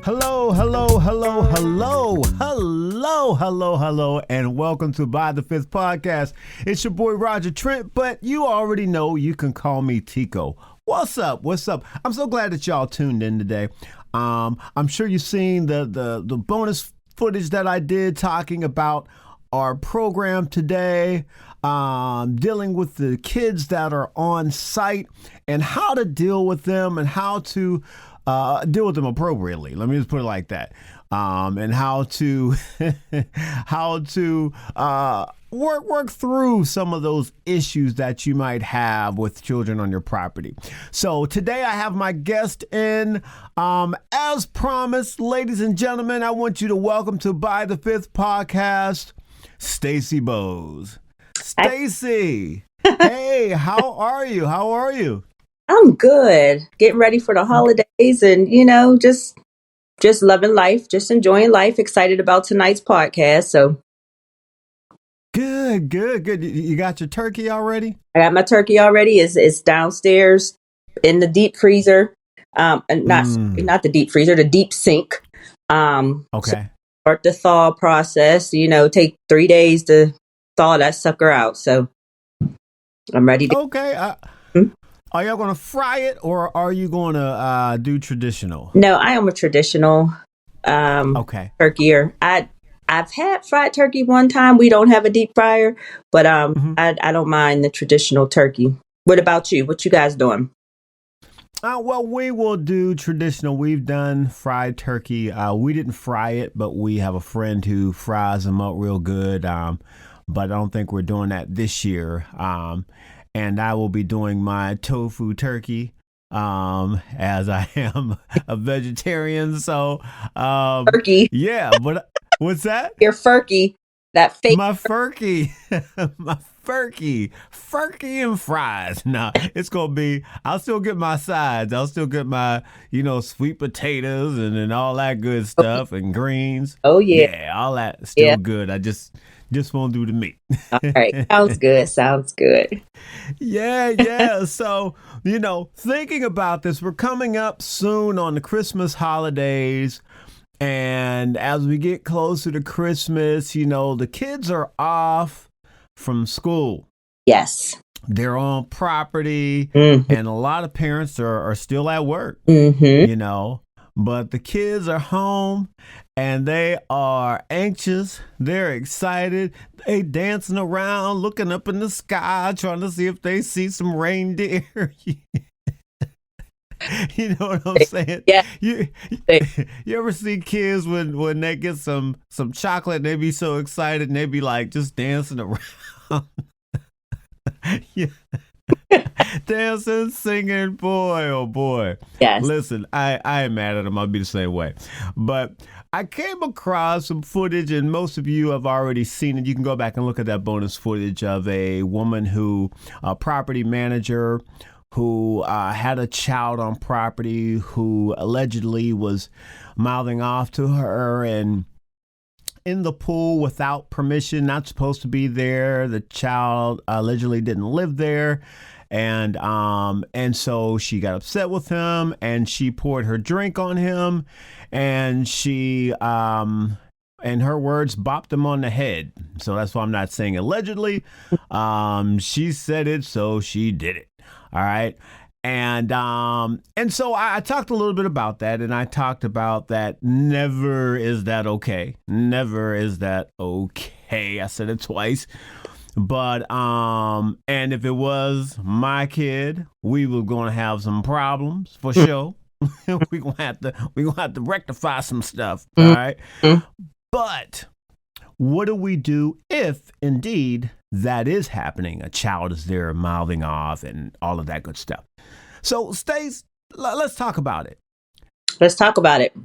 Hello, hello, hello, hello, hello, hello, hello, and welcome to By the Fifth Podcast. It's your boy Roger Trent, but you already know you can call me Tico. What's up? What's up? I'm so glad that y'all tuned in today. I'm sure you've seen the bonus footage that I did talking about our program today, dealing with the kids that are on site and how to deal with them and how to deal with them appropriately. Let me just put it like that. And how to work through some of those issues that you might have with children on your property. So today I have my guest in. As promised, ladies and gentlemen, I want you to welcome to By the Fifth Podcast, Stacie Bose. Stacie, hey, how are you? How are you? I'm good. Getting ready for the holidays and, just loving life, just enjoying life, excited about tonight's podcast. So Good. You got your turkey already? I got my turkey already. It's downstairs in the deep freezer. And not the deep freezer, the deep sink. Okay. So start the thaw process, take 3 days to thaw that sucker out. So I'm ready to. Okay. Are y'all going to fry it or are you going to do traditional? No, I am a traditional Okay. turkeyer. I've had fried turkey one time. We don't have a deep fryer, but I don't mind the traditional turkey. What about you? What you guys doing? Well, we will do traditional. We've done fried turkey. We didn't fry it, but we have a friend who fries them up real good. But I don't think we're doing that this year. And I will be doing my tofu turkey, as I am a vegetarian. So, Turkey. Yeah, but what's that? Your furky, that fake. My furky, my furky and fries. Nah, it's gonna be. I'll still get my sides. I'll still get my, sweet potatoes and all that good stuff and greens. Oh yeah, yeah, all that still good. I just won't do the meat. All right, sounds good. Sounds good. Yeah. So, thinking about this, we're coming up soon on the Christmas holidays. And as we get closer to Christmas, the kids are off from school. Yes. They're on property, Mm-hmm. and a lot of parents are still at work, Mm-hmm. But the kids are home and they are anxious. They're excited. They dancing around, looking up in the sky, trying to see if they see some reindeer. You know what I'm saying? Yeah. You ever see kids when they get some chocolate, they be so excited and they be like just dancing around. Yeah. Dancing, singing, boy, oh boy. Yes. Listen, I ain't mad at them. I'll be the same way. But I came across some footage, and most of you have already seen it. You can go back and look at that bonus footage of a woman a property manager who had a child on property who allegedly was mouthing off to her and in the pool without permission, not supposed to be there. The child allegedly didn't live there. And so she got upset with him and she poured her drink on him and she, in her words, bopped him on the head. So that's why I'm not saying allegedly. She said it, so she did it. All right. And so I talked a little bit about that, and I talked about that never is that okay. Never is that okay. I said it twice. But and if it was my kid, we were going to have some problems for sure. We're gonna have to rectify some stuff. All right. But what do we do if indeed that is happening? A child is there mouthing off and all of that good stuff. So, Stace, let's talk about it. Let's talk about it.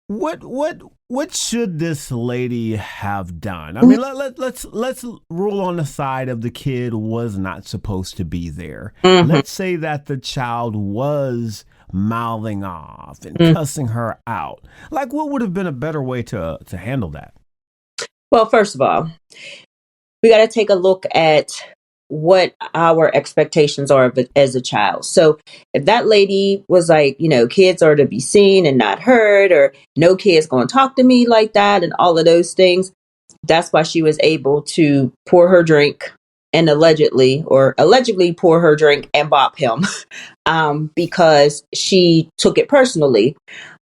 What should this lady have done? I mean, let's rule on the side of the kid was not supposed to be there. Mm-hmm. Let's say that the child was mouthing off and cussing her out. Like, what would have been a better way to handle that? Well, first of all, we got to take a look at what our expectations are of it as a child. So if that lady was like, kids are to be seen and not heard, or no kid's going to talk to me like that, and all of those things, that's why she was able to pour her drink and allegedly pour her drink and bop him, because she took it personally.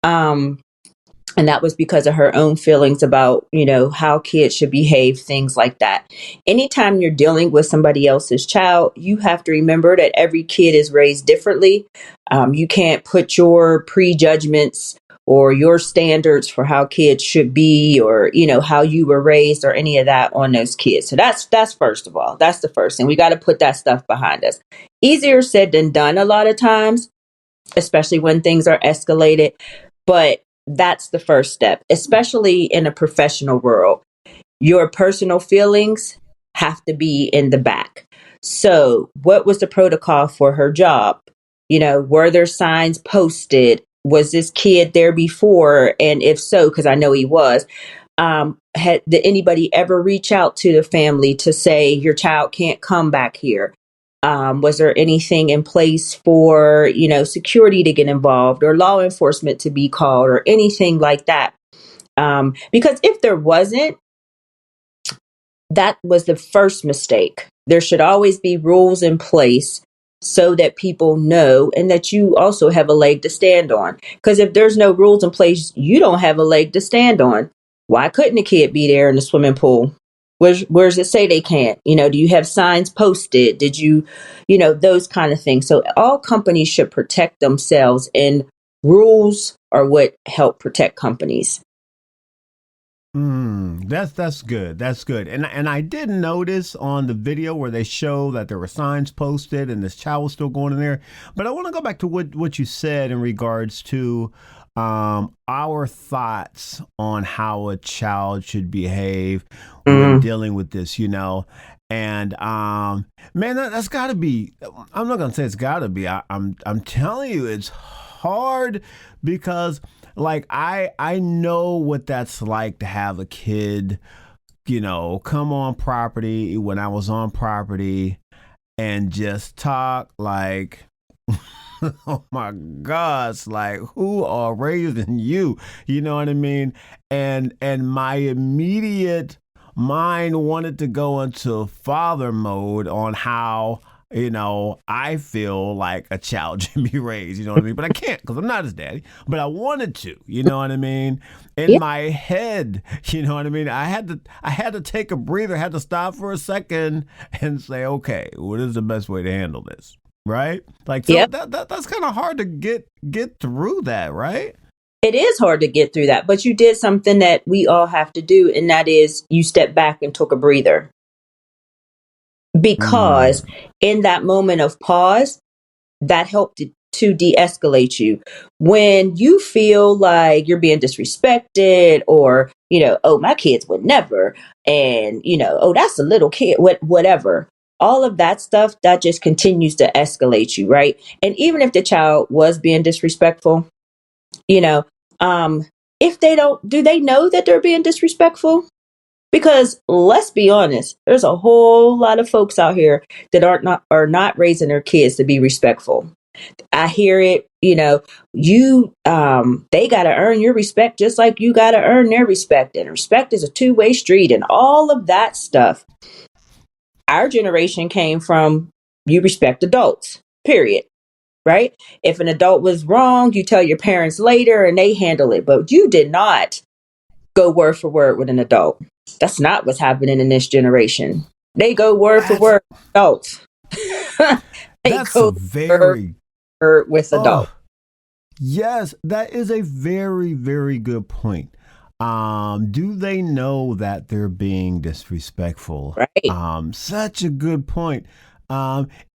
Um, and that was because of her own feelings about, how kids should behave, things like that. Anytime you're dealing with somebody else's child, you have to remember that every kid is raised differently. You can't put your prejudgments or your standards for how kids should be, or, how you were raised, or any of that on those kids. So that's first of all, that's the first thing. We got to put that stuff behind us. Easier said than done a lot of times, especially when things are escalated. But that's the first step, especially in a professional world. Your personal feelings have to be in the back. So what was the protocol for her job? Were there signs posted? Was this kid there before? And if so, because I know he was, did anybody ever reach out to the family to say your child can't come back here? Was there anything in place for, security to get involved, or law enforcement to be called, or anything like that? Because if there wasn't, that was the first mistake. There should always be rules in place so that people know, and that you also have a leg to stand on. Because if there's no rules in place, you don't have a leg to stand on. Why couldn't a kid be there in the swimming pool? Where does it say they can't? Do you have signs posted? Did you, those kind of things. So all companies should protect themselves, and rules are what help protect companies. That's good. That's good. And I did notice on the video where they show that there were signs posted and this child was still going in there. But I want to go back to what you said in regards to our thoughts on how a child should behave when dealing with this, And man, that's got to be. I'm not gonna say it's got to be. I'm telling you, it's hard because. Like, I know what that's like to have a kid, come on property when I was on property and just talk like, oh my gosh, like, who are raising you? You know what I mean? And my immediate mind wanted to go into father mode on how, I feel like a child should be raised, you know what I mean? But I can't because I'm not his daddy, but I wanted to, you know what I mean? In my head, you know what I mean? I had to take a breather, had to stop for a second and say, okay, what is the best way to handle this? Right? Like, so that's kind of hard to get through that, right? It is hard to get through that, but you did something that we all have to do, and that is you stepped back and took a breather. Because in that moment of pause, that helped to de-escalate you. When you feel like you're being disrespected, or, oh, my kids would never, and, oh, that's a little kid, whatever. All of that stuff, that just continues to escalate you, right? And even if the child was being disrespectful, if they do they know that they're being disrespectful? Because let's be honest, there's a whole lot of folks out here that are not raising their kids to be respectful. I hear it, they got to earn your respect just like you got to earn their respect. And respect is a two-way street and all of that stuff. Our generation came from you respect adults, period. Right? If an adult was wrong, you tell your parents later and they handle it. But you did not go word for word with an adult. That's not what's happening in this generation. They go word for word with adults. That's go very word with adults. Yes, that is a very, very good point. Do they know that they're being disrespectful? Right. Such a good point.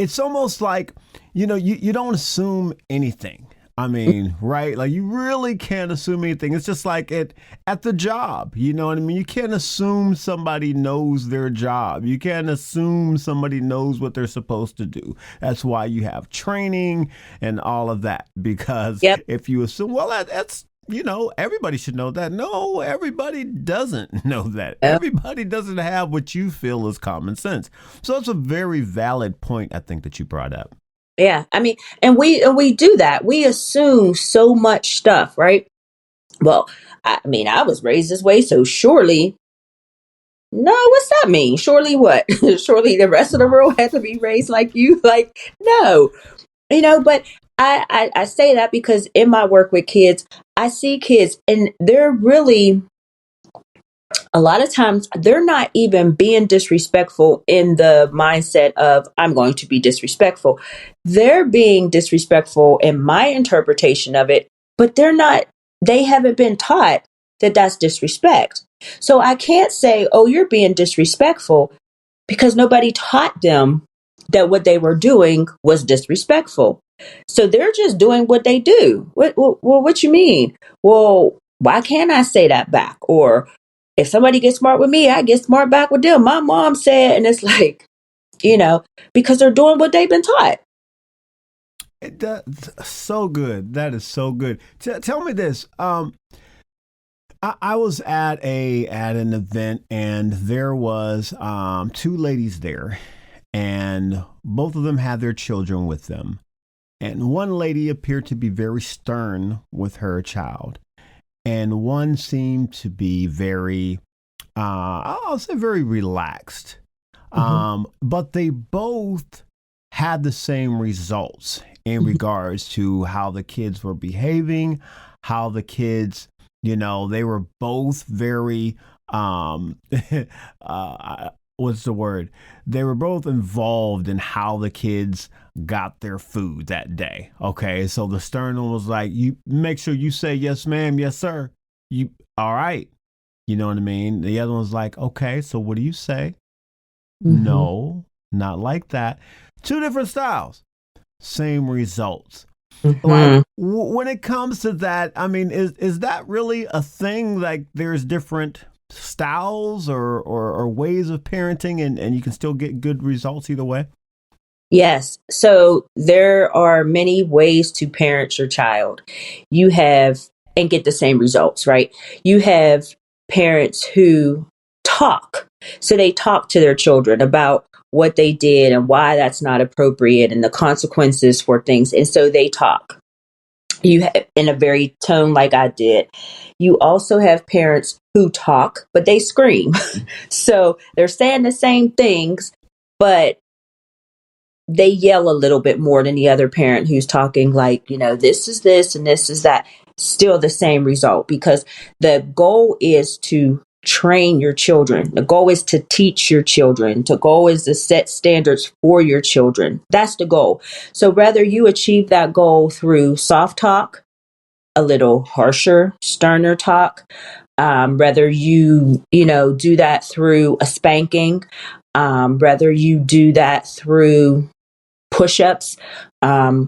It's almost like, you don't assume anything. I mean, right? Like, you really can't assume anything. It's just like at the job, you know what I mean? You can't assume somebody knows their job. You can't assume somebody knows what they're supposed to do. That's why you have training and all of that. Because if you assume, well, everybody should know that. No, everybody doesn't know that. Oh, Everybody doesn't have what you feel is common sense. So it's a very valid point, I think, that you brought up. yeah. I mean, and we do that. We assume so much stuff, right? Well, I mean, I was raised this way, so surely, no, what's that mean? Surely what? Surely the rest of the world had to be raised like you? Like, no, but I say that because in my work with kids, I see kids and they're really, a lot of times, they're not even being disrespectful in the mindset of, I'm going to be disrespectful. They're being disrespectful in my interpretation of it, but they haven't been taught that that's disrespect. So I can't say, oh, you're being disrespectful, because nobody taught them that what they were doing was disrespectful. So they're just doing what they do. What you mean? Well, why can't I say that back? Or if somebody gets smart with me, I get smart back with them. My mom said, and it's like, because they're doing what they've been taught. That's so good. That is so good. Tell me this. I was at an event, and there was two ladies there, and both of them had their children with them. And one lady appeared to be very stern with her child, and one seemed to be very, I'll say, very relaxed. But they both had the same results in regards to how the kids were behaving, how the kids, they were both very, what's the word? They were both involved in how the kids got their food that day. Okay, so the stern one was like, "You make sure you say yes, ma'am, yes, sir. You all right?" You know what I mean? The other one's like, "Okay, so what do you say?" No, not like that. Two different styles, same results. Like when it comes to that, I mean, is that really a thing? Like there's different styles or ways of parenting, and you can still get good results either way? Yes. So there are many ways to parent your child. You have, and get the same results, right? You have parents who talk. So they talk to their children about what they did and why that's not appropriate and the consequences for things. And so they talk. You have, in a very tone like I did. You also have parents who talk, but they scream. So they're saying the same things, but they yell a little bit more than the other parent who's talking like, this is this and this is that. Still the same result, because the goal is to train your children. The goal is to teach your children. The goal is to set standards for your children. That's the goal. So whether you achieve that goal through soft talk, a little harsher, sterner talk, whether you do that through a spanking, whether you do that through push-ups.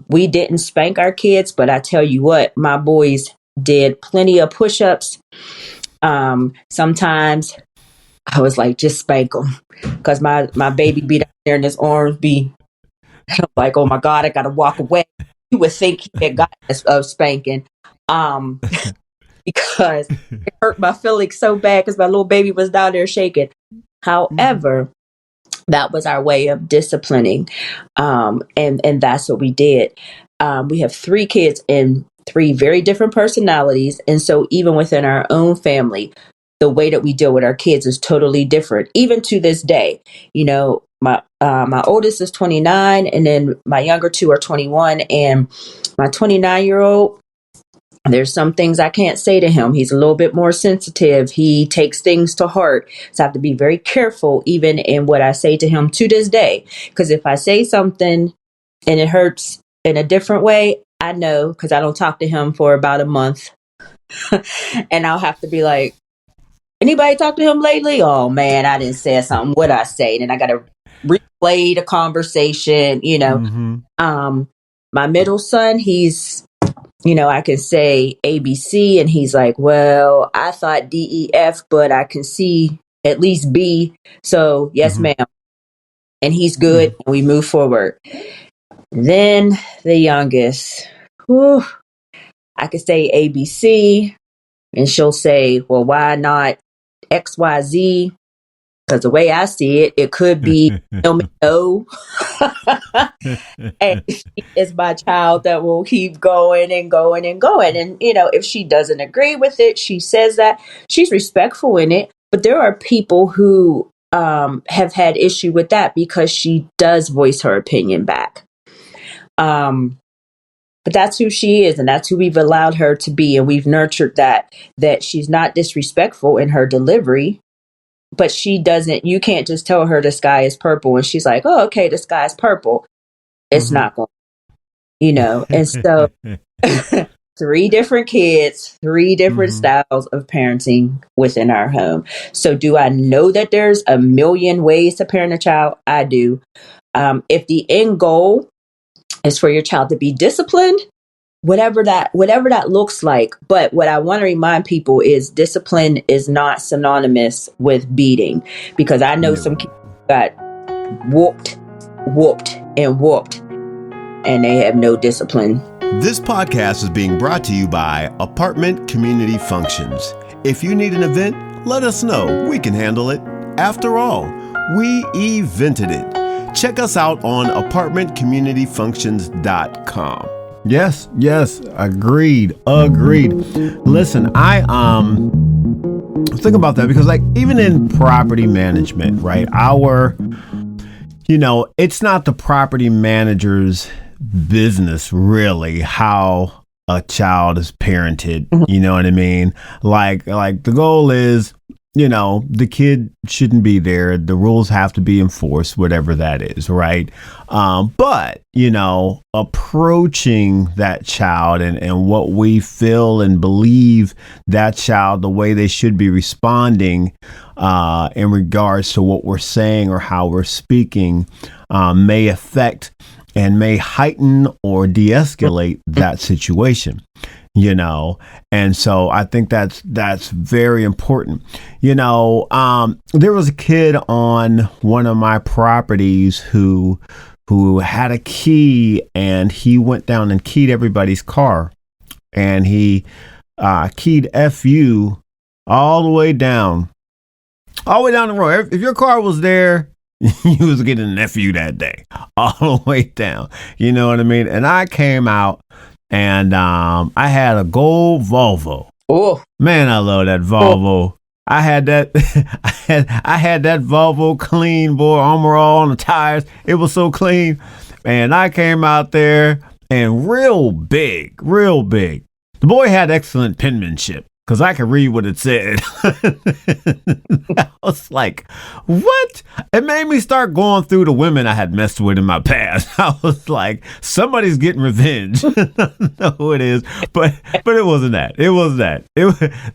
We didn't spank our kids, but I tell you what, my boys did plenty of push-ups. Sometimes I was like, just spank them, because my baby be down there and his arms be like, oh my God, I gotta walk away. You would think he had got a spanking, because it hurt my feelings so bad because my little baby was down there shaking. However, that was our way of disciplining. And that's what we did. We have three kids and three very different personalities. And so even within our own family, the way that we deal with our kids is totally different, even to this day. My oldest is 29, and then my younger two are 21. And my 29-year-old, there's some things I can't say to him. He's a little bit more sensitive. He takes things to heart. So I have to be very careful even in what I say to him to this day. Because if I say something and it hurts in a different way, I know, because I don't talk to him for about a month. And I'll have to be like, anybody talk to him lately? Oh man, I didn't say something. What I say? And I got to replay the conversation, my middle son, he's, I can say ABC and he's like, well, I thought DEF, but I can see at least B. So yes, ma'am. And he's good. And we move forward. Then the youngest, whew, I could say ABC, and she'll say, well, why not XYZ? Because the way I see it, it could be no. And she is my child that will keep going and going and going. And, if she doesn't agree with it, she says that. She's respectful in it. But there are people who have had issue with that because she does voice her opinion back. But that's who she is, and that's who we've allowed her to be. And we've nurtured that she's not disrespectful in her delivery. But she doesn't, you can't just tell her the sky is purple and she's like, oh, okay, the sky is purple. It's not going, and so 3 different kids, 3 different styles of parenting within our home. So do I know that there's a million ways to parent a child? I do. If the end goal is for your child to be disciplined, whatever that looks like. But what I want to remind people is discipline is not synonymous with beating, because I know some kids got whooped, and they have no discipline. This podcast is being brought to you by Apartment Community Functions. If you need an event, let us know. We can handle it. After all, we evented it. Check us out on apartmentcommunityfunctions.com. Yes, agreed. Listen, I think about that because, like, even in property management, right? It's not the property manager's business really how a child is parented. You know what I mean? Like the goal is, the kid shouldn't be there. The rules have to be enforced, whatever that is, right? But, approaching that child and what we feel and believe that child, the way they should be responding in regards to what we're saying or how we're speaking may affect and may heighten or de-escalate that situation. And so I think that's very important. There was a kid on one of my properties who had a key, and he went down and keyed everybody's car, and he keyed FU all the way down the road. If your car was there, you was getting an FU that day, all the way down. You know what I mean? And I came out. And I had a gold Volvo. Oh man, I love that Volvo. I had that. I had that Volvo clean, boy. Armor all on the tires. It was so clean. And I came out there and real big. The boy had excellent penmanship because I could read what it said. I was like, what? It made me start going through the women I had messed with in my past. I was like, somebody's getting revenge. I don't know who it is, but it wasn't that.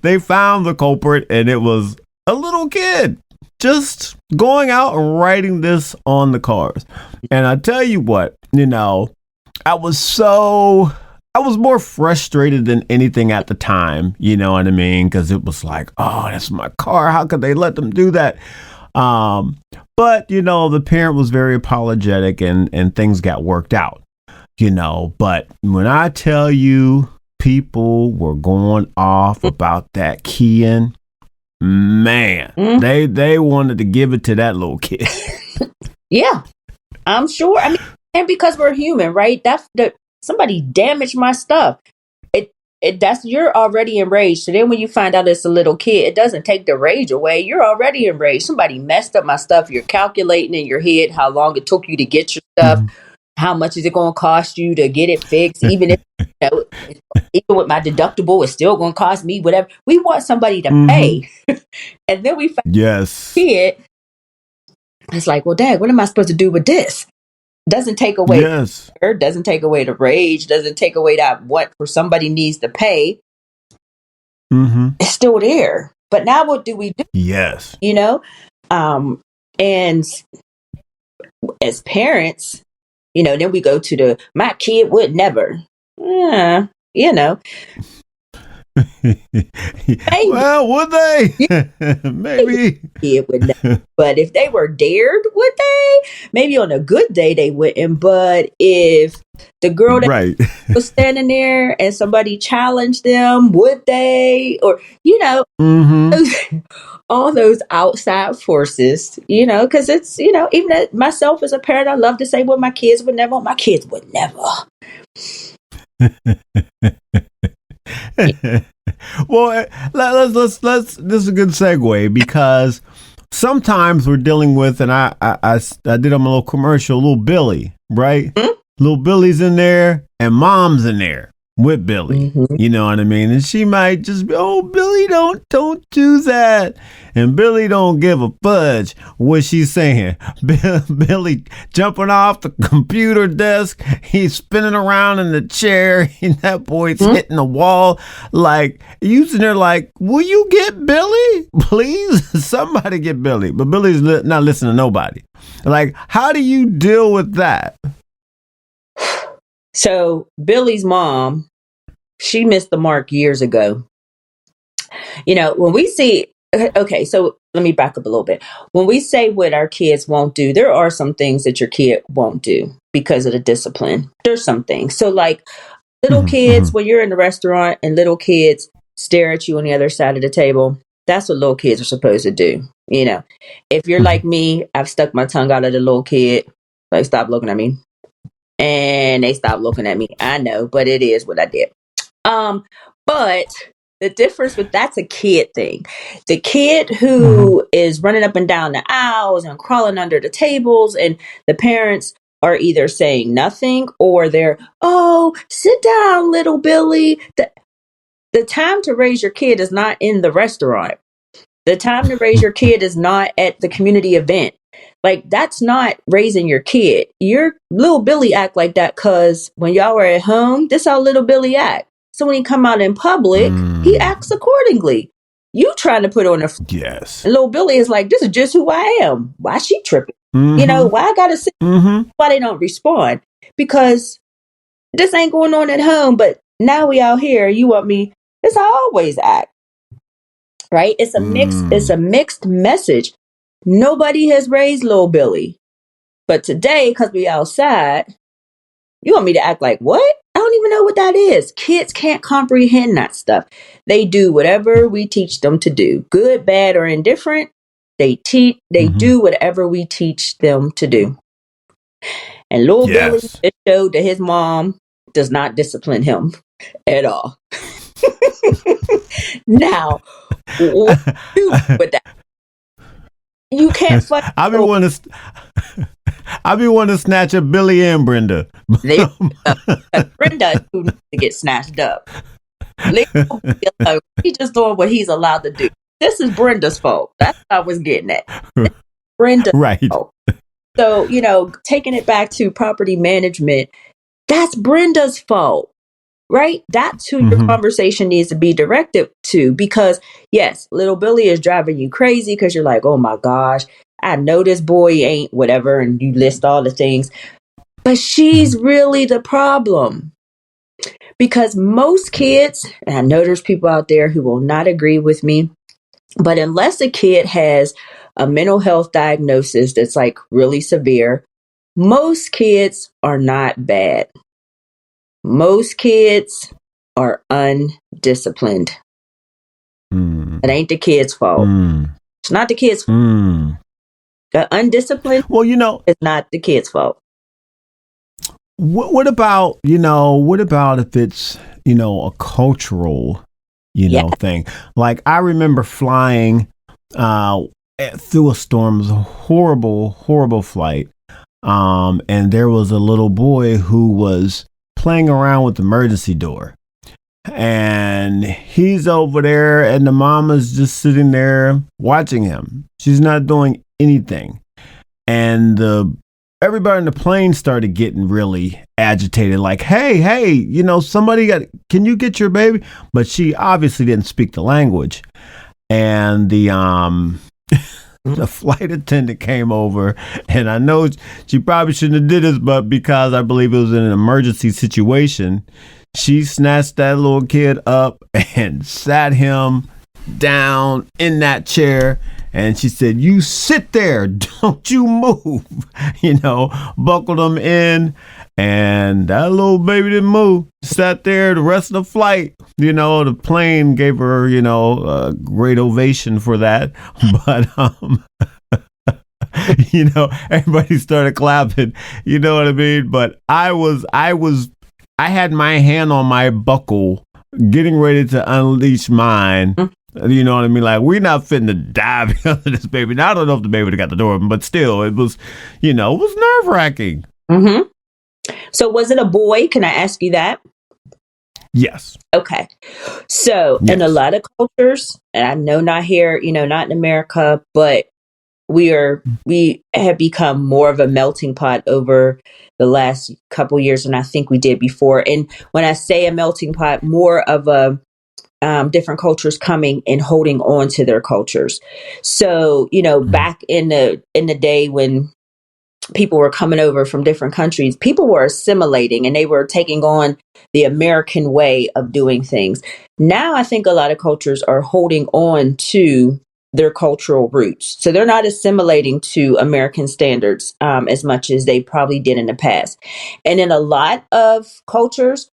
They found the culprit, and it was a little kid just going out and writing this on the cars. And I tell you what, I was more frustrated than anything at the time, you know what I mean? Because it was like, oh, that's my car. How could they let them do that? But, the parent was very apologetic and things got worked out, But when I tell you people were going off about that keying, man, they wanted to give it to that little kid. Yeah, I'm sure. I mean, and because we're human, right? Somebody damaged my stuff. You're already enraged. So then when you find out it's a little kid, it doesn't take the rage away. You're already enraged. Somebody messed up my stuff. You're calculating in your head how long it took you to get your stuff. How much is it going to cost you to get it fixed? Even if, even with my deductible, it's still going to cost me whatever. We want somebody to pay. And then we find it. It's like, well, Dad, what am I supposed to do with this? Doesn't take away doesn't take away the rage, doesn't take away that what for somebody needs to pay. It's still there. But now what do we do? Yes. And as parents, then we go to my kid would never. Maybe. Well, would they? Yeah, Maybe. it would never. But if they were dared, would they? Maybe on a good day they wouldn't. But if the girl that Right. was standing there and somebody challenged them, would they? Or, Mm-hmm. all those outside forces, because it's, even myself as a parent, I love to say what my kids would never, my kids would never. Well, let's this is a good segue because sometimes we're dealing with, and I did on my little commercial, little Billy, right? Hmm? Little Billy's in there and mom's in there with Billy. Mm-hmm. You know what I mean? And she might just be, oh, Billy, don't do that. And Billy don't give a fudge what she's saying. Billy jumping off the computer desk. He's spinning around in the chair. And that boy's hitting the wall. Like, using there like, will you get Billy? Please? Somebody get Billy. But Billy's not listening to nobody. Like, how do you deal with that? So Billy's mom, she missed the mark years ago. When we see, okay, so let me back up a little bit. When we say what our kids won't do, there are some things that your kid won't do because of the discipline. There's some things. So like little kids, when you're in the restaurant and little kids stare at you on the other side of the table, that's what little kids are supposed to do. If you're like me, I've stuck my tongue out at a little kid, like, stop looking at me. And they stopped looking at me. I know, but it is what I did. But the difference with that's a kid thing. The kid who is running up and down the aisles and crawling under the tables, and the parents are either saying nothing or they're, oh, sit down, little Billy. The time to raise your kid is not in the restaurant. The time to raise your kid is not at the community event. Like, that's not raising your kid. Your little Billy act like that because when y'all were at home, this how little Billy act. So when he come out in public, he acts accordingly. You trying to put on a yes. And little Billy is like, this is just who I am. Why she tripping? Why I gotta say why they don't respond? Because this ain't going on at home, but now we out here. You want me? This how I always act. Right? It's a mixed message. Nobody has raised little Billy. But today, because we outside, you want me to act like what? I don't even know what that is. Kids can't comprehend that stuff. They do whatever we teach them to do. Good, bad, or indifferent. They do whatever we teach them to do. And little Billy just showed that his mom does not discipline him at all. Now, what do you do with that? You can't fight. I be wanting to snatch up Billy and Brenda. Brenda needs to get snatched up. He's just doing what he's allowed to do. This is Brenda's fault. That's what I was getting at. Brenda's fault. So, taking it back to property management, that's Brenda's fault. Right? That's who your conversation needs to be directed to. Because, yes, little Billy is driving you crazy because you're like, oh my gosh, I know this boy ain't whatever. And you list all the things. But she's really the problem. Because most kids, and I know there's people out there who will not agree with me, but unless a kid has a mental health diagnosis that's like really severe, most kids are not bad. Most kids are undisciplined. It ain't the kid's fault. It's not the kid's fault. The undisciplined, it's not the kid's fault. What about if it's, a cultural, thing? Like, I remember flying through a storm. It was a horrible, horrible flight. And there was a little boy who was playing around with the emergency door, and he's over there and the mama's just sitting there watching him. She's not doing anything. And everybody in the plane started getting really agitated, like, hey, can you get your baby? But she obviously didn't speak the language. And the flight attendant came over, and I know she probably shouldn't have did this, but because I believe it was in an emergency situation, She snatched that little kid up and sat him down in that chair. And she said, "You sit there, don't you move." Buckled him in. And that little baby didn't move. Sat there the rest of the flight. The plane gave her, a great ovation for that. But, everybody started clapping. You know what I mean? But I had my hand on my buckle, getting ready to unleash mine. You know what I mean? Like, we're not fitting to dive under this baby. Now, I don't know if the baby would have got the door open, but still, it was nerve wracking. Mm-hmm. So was it a boy? Can I ask you that? Yes. Okay. So in a lot of cultures, and I know not here, not in America, but we have become more of a melting pot over the last couple years than I think we did before. And when I say a melting pot, more of a different cultures coming and holding on to their cultures. So, back in the day when people were coming over from different countries, people were assimilating and they were taking on the American way of doing things. Now, I think a lot of cultures are holding on to their cultural roots. So they're not assimilating to American standards as much as they probably did in the past. And in a lot of cultures,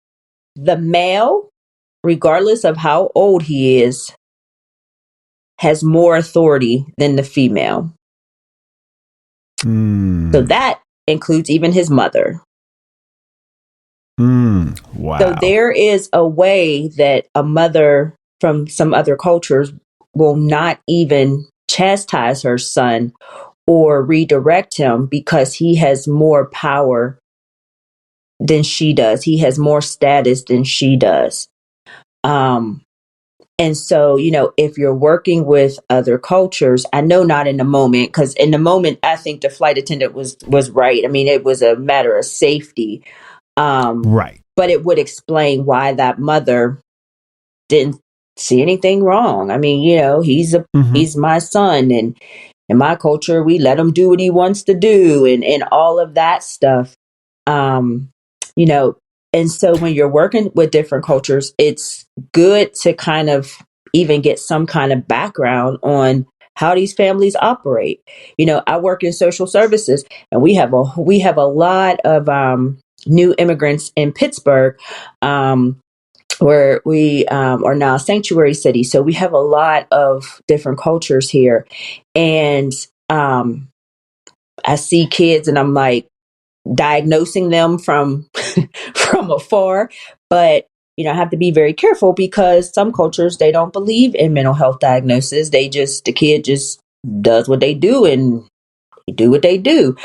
the male, regardless of how old he is, has more authority than the female. So that includes even his mother. Wow. So there is a way that a mother from some other cultures will not even chastise her son or redirect him because he has more power than she does. He has more status than she does. And so, if you're working with other cultures, I know not in the moment, because in the moment, I think the flight attendant was right. I mean, it was a matter of safety. Right. But it would explain why that mother didn't see anything wrong. I mean, he's my son, and in my culture, we let him do what he wants to do, and all of that stuff. And so when you're working with different cultures, it's good to kind of even get some kind of background on how these families operate. I work in social services, and we have a lot of new immigrants in Pittsburgh, where we are now a sanctuary city. So we have a lot of different cultures here, and I see kids, and I'm like, diagnosing them from from afar, but I have to be very careful because some cultures, they don't believe in mental health diagnosis. The kid just does what they do and they do what they do.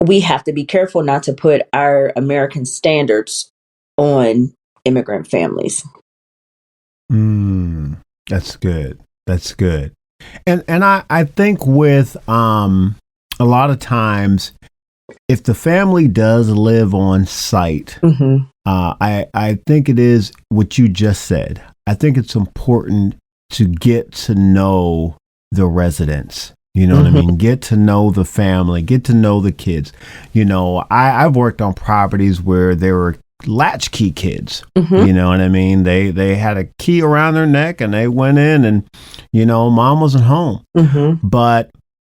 We have to be careful not to put our American standards on immigrant families. That's good. That's good. And I think with a lot of times, if the family does live on site, I think it is what you just said. I think it's important to get to know the residents. You know what I mean? Get to know the family, get to know the kids. I've worked on properties where there were latchkey kids. You know what I mean? They had a key around their neck and they went in and, mom wasn't home. But,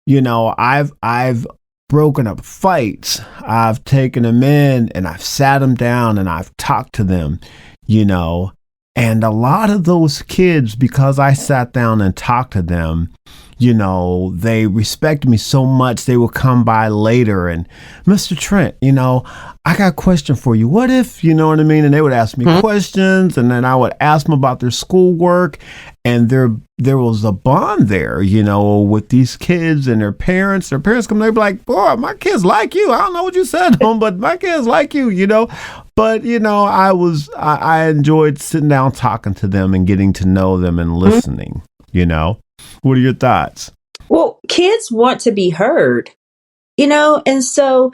I've broken up fights. I've taken them in and I've sat them down and I've talked to them, and a lot of those kids, because I sat down and talked to them, they respect me so much. They will come by later and, "Mr. Trent, I got a question for you. What if," you know what I mean? And they would ask me questions, and then I would ask them about their schoolwork. And there was a bond there, with these kids and their parents. Their parents come, they'd be like, "Boy, my kids like you. I don't know what you said to them, but my kids like you, But, I enjoyed sitting down, talking to them and getting to know them and listening, What are your thoughts? Well, kids want to be heard, and so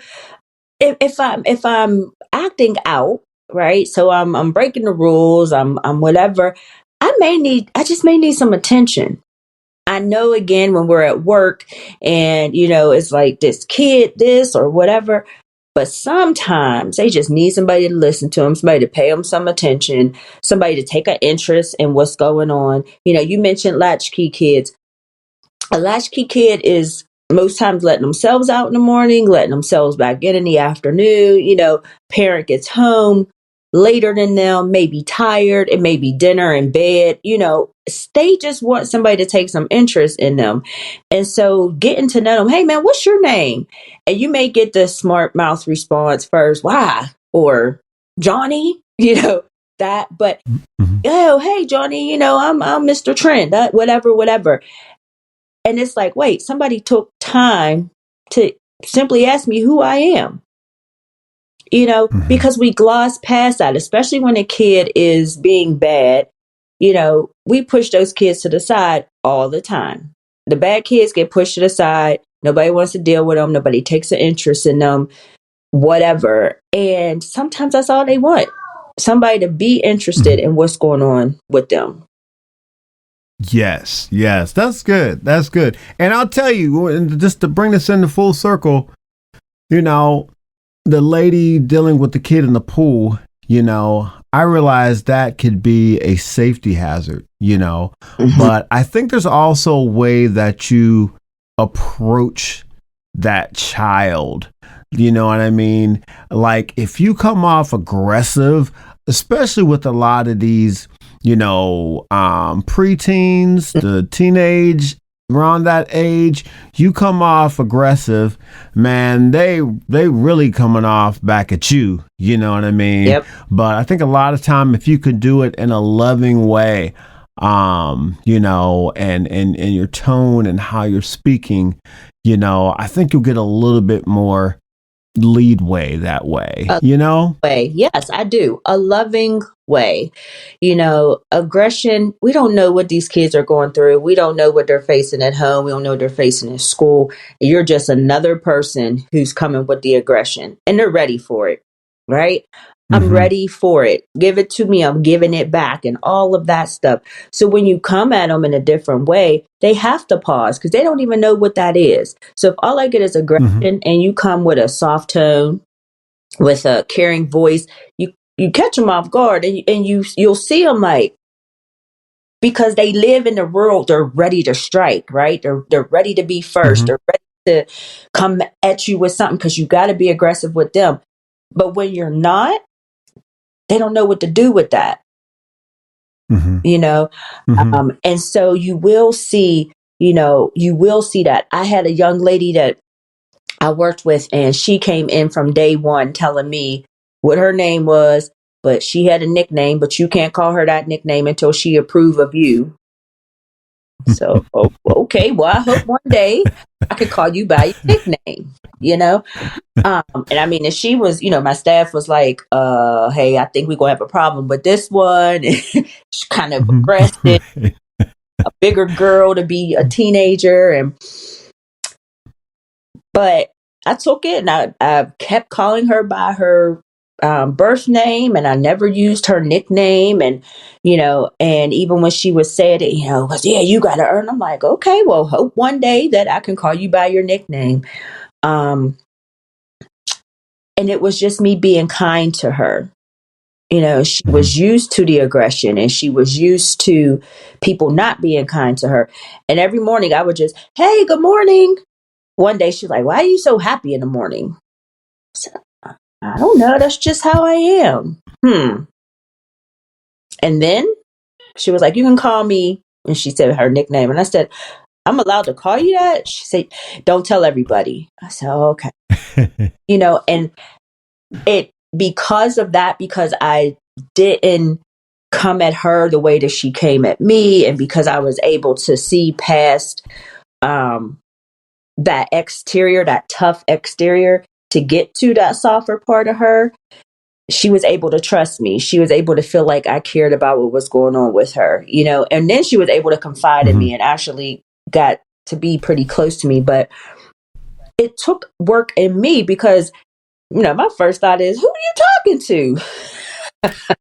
if I'm acting out, right? So I'm breaking the rules, I'm whatever. I just may need some attention. I know, again, when we're at work and, it's like this kid, this or whatever, But sometimes they just need somebody to listen to them, somebody to pay them some attention, somebody to take an interest in what's going on. You mentioned latchkey kids. A latchkey kid is most times letting themselves out in the morning, letting themselves back in the afternoon. Parent gets home later than them, may be tired, it may be dinner in bed. They just want somebody to take some interest in them. And so getting to know them, hey man, what's your name? And you may get the smart mouth response first, why? Or Johnny, that, but Mhm. oh, hey Johnny, I'm Mr. Trent, that whatever. And it's like, wait, somebody took time to simply ask me who I am, Mhm. because we gloss past that, especially when a kid is being bad. We push those kids to the side all the time. The bad kids get pushed to the side. Nobody wants to deal with them. Nobody takes an interest in them, whatever. And sometimes that's all they want. Somebody to be interested Mhm. in what's going on with them. Yes, yes, that's good. That's good. And I'll tell you, just to bring this into full circle, you know, the lady dealing with the kid in the pool, I realized that could be a safety hazard. Mm-hmm. But I think there's also a way that you approach that child. You know what I mean? Like if you come off aggressive, especially with a lot of these, preteens, the teenage around that age, you come off aggressive, man, they really coming off back at you. You know what I mean? Yep. But I think a lot of time if you could do it in a loving way, and your tone and how you're speaking, I think you'll get a little bit more leadway that way. Way. Yes, I do. A loving way. Aggression, we don't know what these kids are going through. We don't know what they're facing at home. We don't know what they're facing in school. You're just another person who's coming with the aggression and they're ready for it, right? I'm Mm-hmm. ready for it. Give it to me. I'm giving it back and all of that stuff. So when you come at them in a different way, they have to pause because they don't even know what that is. So if all I get is aggression Mm-hmm. and you come with a soft tone, with a caring voice, you catch them off guard, and you'll see them like, because they live in the world, they're ready to strike, right? They're ready to be first. Mm-hmm. They're ready to come at you with something because you got to be aggressive with them. But when you're not, they don't know what to do with that, Mm-hmm. you know. Mm-hmm. And so you will see that. I had a young lady that I worked with, and she came in from day one telling me what her name was, but she had a nickname, but you can't call her that nickname until she approve of you. So, okay, well, I hope one day I could call you by your nickname, you know? And I mean, and she was, my staff was like, hey, I think we're going to have a problem with this one. She's kind of aggressive, a bigger girl to be a teenager. But I took it and I kept calling her by her birth name, and I never used her nickname. And even when she would say it, because, yeah, you got to earn. I'm like, okay, well, hope one day that I can call you by your nickname. Um, and it was just me being kind to her. She Mm-hmm. was used to the aggression and she was used to people not being kind to her. And every morning I would just, hey, good morning. One day she's like, why are you so happy in the morning? I said, I don't know. That's just how I am. And then she was like, you can call me. And she said her nickname. And I said, I'm allowed to call you that? She said, don't tell everybody. I said, oh, okay. And it, because of that, because I didn't come at her the way that she came at me, and because I was able to see past that exterior, that tough exterior, to get to that softer part of her, she was able to trust me. She was able to feel like I cared about what was going on with her, and then she was able to confide in Mm-hmm. me and actually got to be pretty close to me. But it took work in me because, my first thought is, who are you talking to?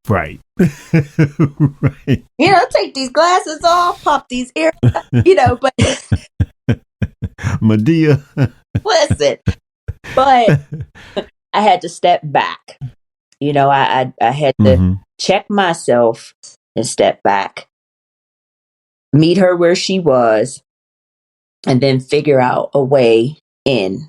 Right. Right. Take these glasses off, pop these ears, but Medea. listen, but I had to step back. I had to check myself and step back, meet her where she was, and then figure out a way in.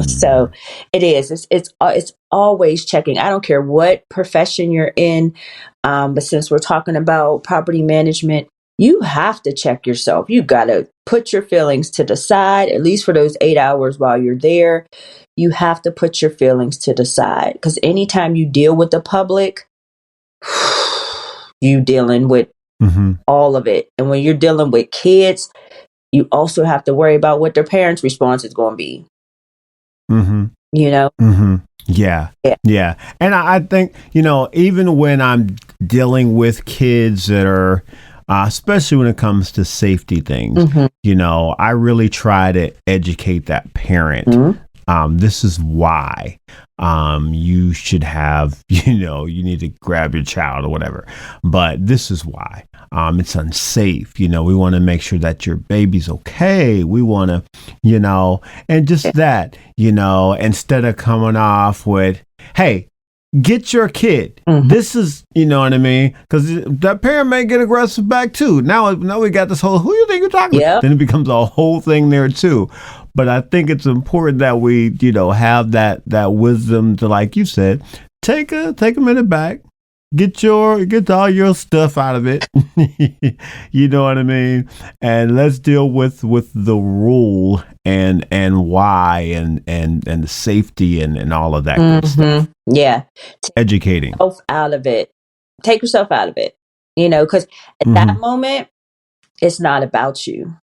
So it is. It's always checking. I don't care what profession you're in, but since we're talking about property management, you have to check yourself. You got to put your feelings to the side, at least for those 8 hours while you're there. You have to put your feelings to the side, because anytime you deal with the public, you dealing with all of it. And when you're dealing with kids, you also have to worry about what their parents' response is going to be. Yeah. And I think, even when I'm dealing with kids that are, especially when it comes to safety things, I really try to educate that parent. This is why you should have, you need to grab your child or whatever. But this is why it's unsafe. We want to make sure that your baby's okay. We want to, and just that, instead of coming off with, hey, get your kid. This is, you know what I mean? Because that parent may get aggressive back too. Now we got this whole, who you think you're talking to? Then it becomes a whole thing there too. But I think it's important that we, have that wisdom to, like you said, take a minute back, get all your stuff out of it. You know what I mean? And let's deal with the rule and why and the safety and all of that good stuff. Yeah. Educating. Out of it. Take yourself out of it. Because at that moment, it's not about you.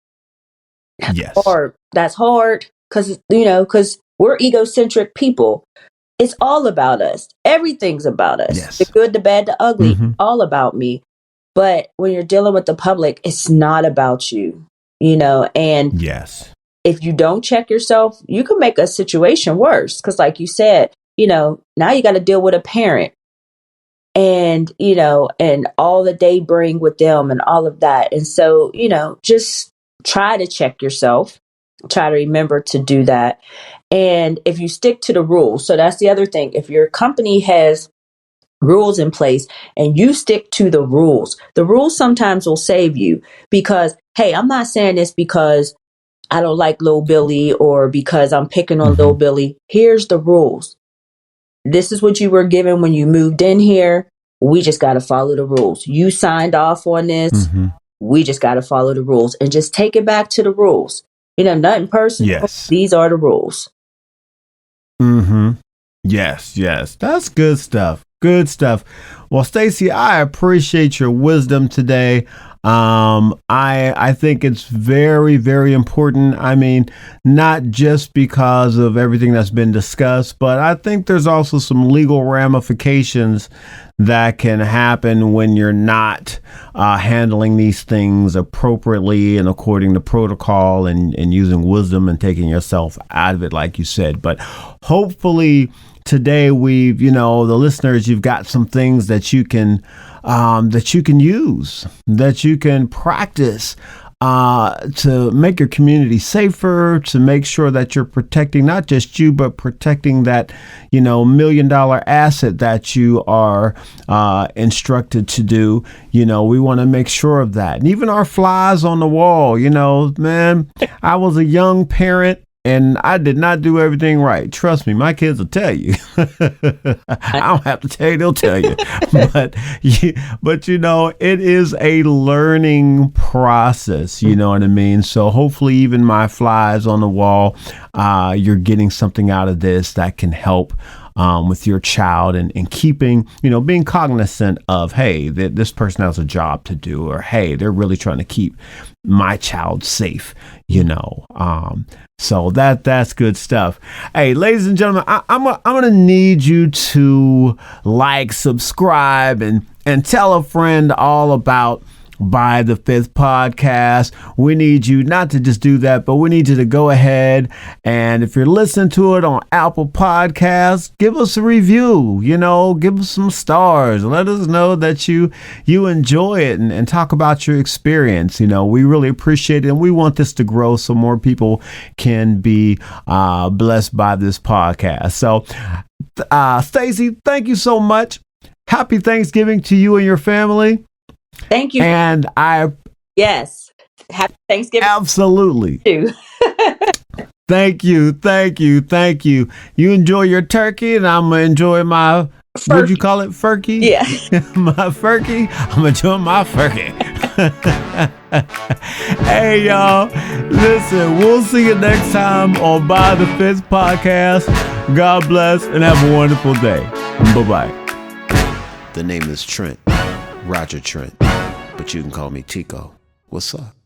Yes. That's hard because we're egocentric people. It's all about us. Everything's about us. Yes. The good, the bad, the ugly, all about me. But when you're dealing with the public, it's not about you, and yes, if you don't check yourself, you can make a situation worse. Because like you said, now you got to deal with a parent and, and all that they bring with them and all of that. And so, just try to check yourself, try to remember to do that. And if you stick to the rules, so that's the other thing. If your company has rules in place and you stick to the rules sometimes will save you, because, hey, I'm not saying this because I don't like Lil Billy or because I'm picking on Lil Billy. Here's the rules. This is what you were given when you moved in here. We just got to follow the rules. You signed off on this. We just got to follow the rules and just take it back to the rules. Nothing personal. Yes. These are the rules. Yes. That's good stuff. Good stuff. Well, Stacie, I appreciate your wisdom today. I think it's very, very important. I mean, not just because of everything that's been discussed, but I think there's also some legal ramifications that can happen when you're not handling these things appropriately and according to protocol and using wisdom and taking yourself out of it, like you said. But hopefully today we've, the listeners, you've got some things that you can use, that you can practice to make your community safer, to make sure that you're protecting not just you, but protecting that, $1 million asset that you are instructed to do. We want to make sure of that. And even our flies on the wall, man, I was a young parent and I did not do everything right. Trust me, my kids will tell you. I don't have to tell you, they'll tell you. But it is a learning process, you know what I mean? So hopefully even my flies on the wall, you're getting something out of this that can help with your child and keeping, being cognizant of, hey, this person has a job to do, or hey, they're really trying to keep my child safe, so that's good stuff. Hey, ladies and gentlemen, I'm going to need you to like, subscribe, and tell a friend all about By the Fifth podcast. We need you not to just do that, but we need you to go ahead, and if you're listening to it on Apple Podcasts, give us a review, give us some stars. Let us know that you enjoy it, and talk about your experience. We really appreciate it, and we want this to grow so more people can be blessed by this podcast. So, Stacie, thank you so much. Happy Thanksgiving to you and your family. Thank you. And yes, happy Thanksgiving. Absolutely. Too. Thank you. You enjoy your turkey, and I'm gonna enjoy my what'd you call it, furky? Yeah. My furky. I'm enjoying my furky. Hey y'all, listen, we'll see you next time on By the Fifth podcast. God bless and have a wonderful day. Bye-bye. The name is Trent, Roger Trent, but you can call me Tico. What's up?